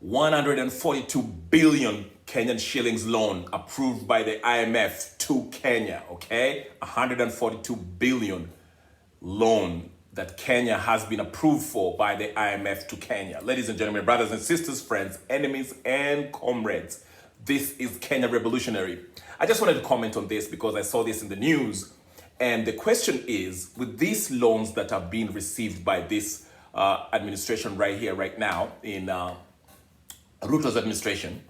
142 billion Kenyan shillings loan approved by the IMF to Kenya, okay? 142 billion loan that Kenya has been approved for by the IMF to Kenya. Ladies and gentlemen, brothers and sisters, friends, enemies, and comrades, this is Kenya Revolutionary. I just wanted to comment on this because I saw this in the news. And the question is, with these loans that are being received by this administration right here, right now, in Ruto's administration,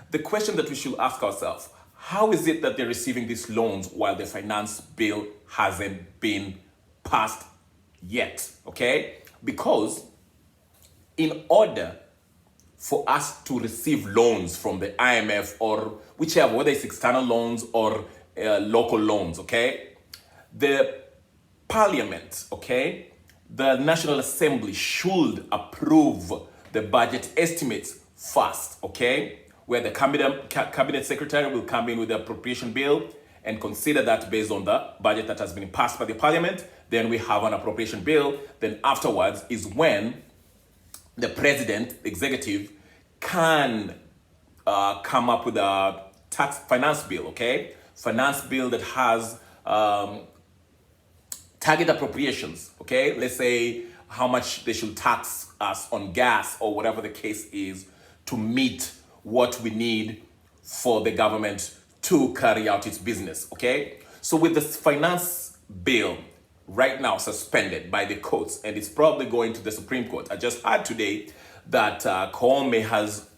the question that we should ask ourselves, how is it that they're receiving these loans while the finance bill hasn't been passed yet, okay? Because in order for us to receive loans from the IMF or whichever, whether it's external loans or local loans, okay? The parliament, okay? The National Assembly should approve the budget estimates first, okay? Where the cabinet secretary will come in with the appropriation bill and consider that based on the budget that has been passed by the parliament. Then we have an appropriation bill. Then afterwards is when the president, executive, can come up with a finance bill, okay? Finance bill that has target appropriations, okay? Let's say how much they should tax us on gas or whatever the case is to meet what we need for the government to carry out its business, okay? So with the finance bill right now suspended by the courts, and it's probably going to the Supreme Court. I just heard today that Koome has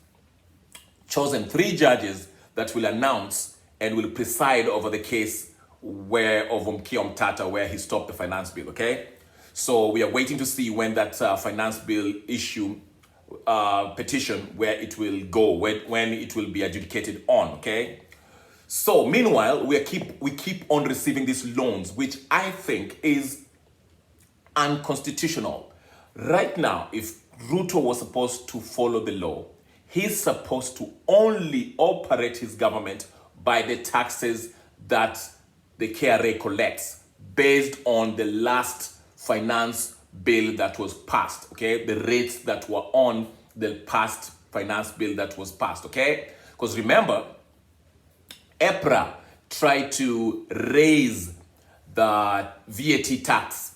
chosen 3 judges that will announce and will preside over the case of Okiya Omtatah, where he stopped the finance bill, okay? So we are waiting to see when that finance bill issue petition, where it will go, when it will be adjudicated on, okay? So meanwhile, we keep on receiving these loans, which I think is unconstitutional. Right now, if Ruto was supposed to follow the law, he's supposed to only operate his government by the taxes that the KRA collects based on the last finance bill that was passed, okay? The rates that were on the past finance bill that was passed, okay? Because remember, EPRA tried to raise the VAT tax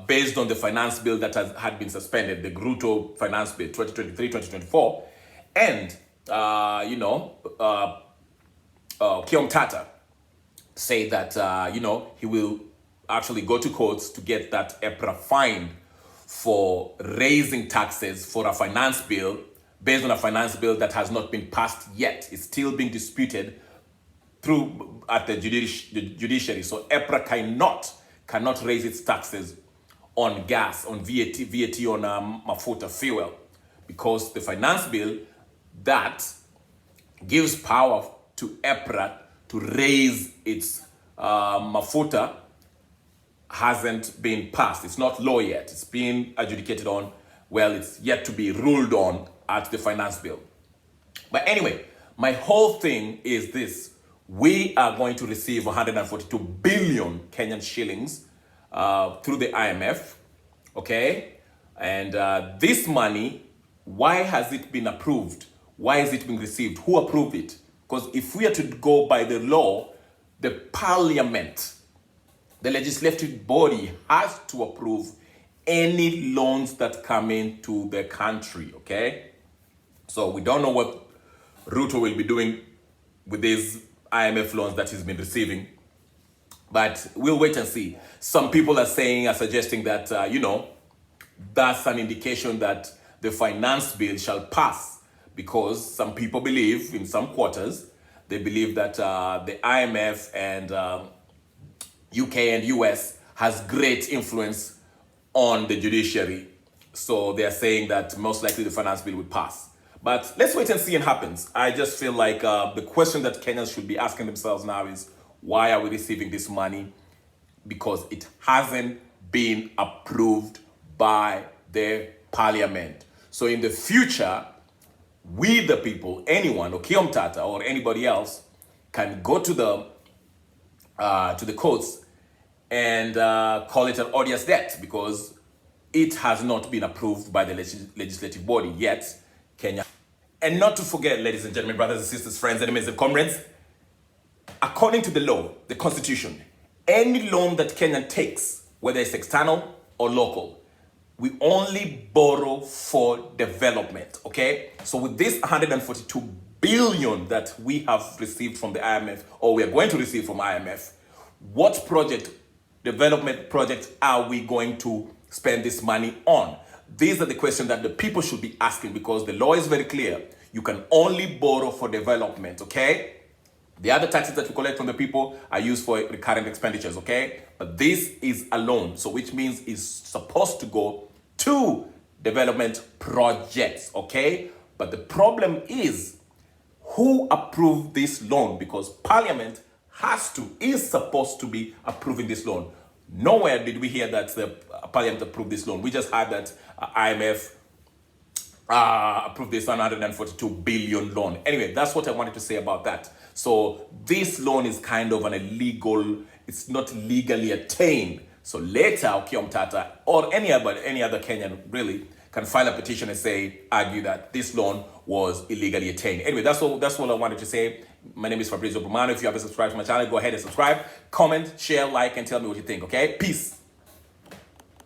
based on the finance bill that had been suspended, the Ruto finance bill 2023-2024, and Okiya Omtatah say that he will actually go to courts to get that EPRA fined for raising taxes for a finance bill based on a finance bill that has not been passed yet. It's still being disputed through at the judiciary. So EPRA cannot raise its taxes on gas, on VAT on mafuta fuel, because the finance bill that gives power to EPRA to raise its mafuta hasn't been passed. It's not law yet. It's being adjudicated on. Well, it's yet to be ruled on at the finance bill. But anyway, my whole thing is this. We are going to receive 142 billion Kenyan shillings through the IMF, okay? And this money, why has it been approved? Why is it being received? Who approved it? Because if we are to go by the law, the parliament, the legislative body, has to approve any loans that come into the country, okay? So we don't know what Ruto will be doing with these IMF loans that he's been receiving, but we'll wait and see. Some people are suggesting that, that's an indication that the finance bill shall pass, because some people believe, in some quarters, they believe that the IMF and UK and US has great influence on the judiciary. So they're saying that most likely the finance bill will pass. But let's wait and see what happens. I just feel like the question that Kenyans should be asking themselves now is, why are we receiving this money? Because it hasn't been approved by the parliament. So in the future, we the people, anyone, Okiya Omtatah or anybody else, can go to the courts and call it an odious debt, because it has not been approved by the legislative body yet. Kenya. And not to forget, ladies and gentlemen, brothers and sisters, friends, enemies and comrades, according to the law, the constitution, any loan that Kenya takes, whether it's external or local, we only borrow for development, okay? So with this 142 billion that we have received from the IMF, or we are going to receive from IMF, what development project are we going to spend this money on? These are the questions that the people should be asking, because the law is very clear. You can only borrow for development, okay? The other taxes that you collect from the people are used for recurrent expenditures, okay? But this is a loan, so which means it's supposed to go to development projects, okay? But the problem is, who approved this loan? Because Parliament is supposed to be approving this loan. Nowhere did we hear that the Parliament approved this loan. We just heard that IMF approved this 142 billion loan. Anyway, that's what I wanted to say about that. So this loan is kind of an illegal, it's not legally attained. So later, Okiya Omtatah or any other Kenyan really can file a petition and argue that this loan was illegally attained. Anyway, that's all I wanted to say. My name is Fabrizio Brumano. If you haven't subscribed to my channel, go ahead and subscribe, comment, share, like, and tell me what you think, okay? Peace.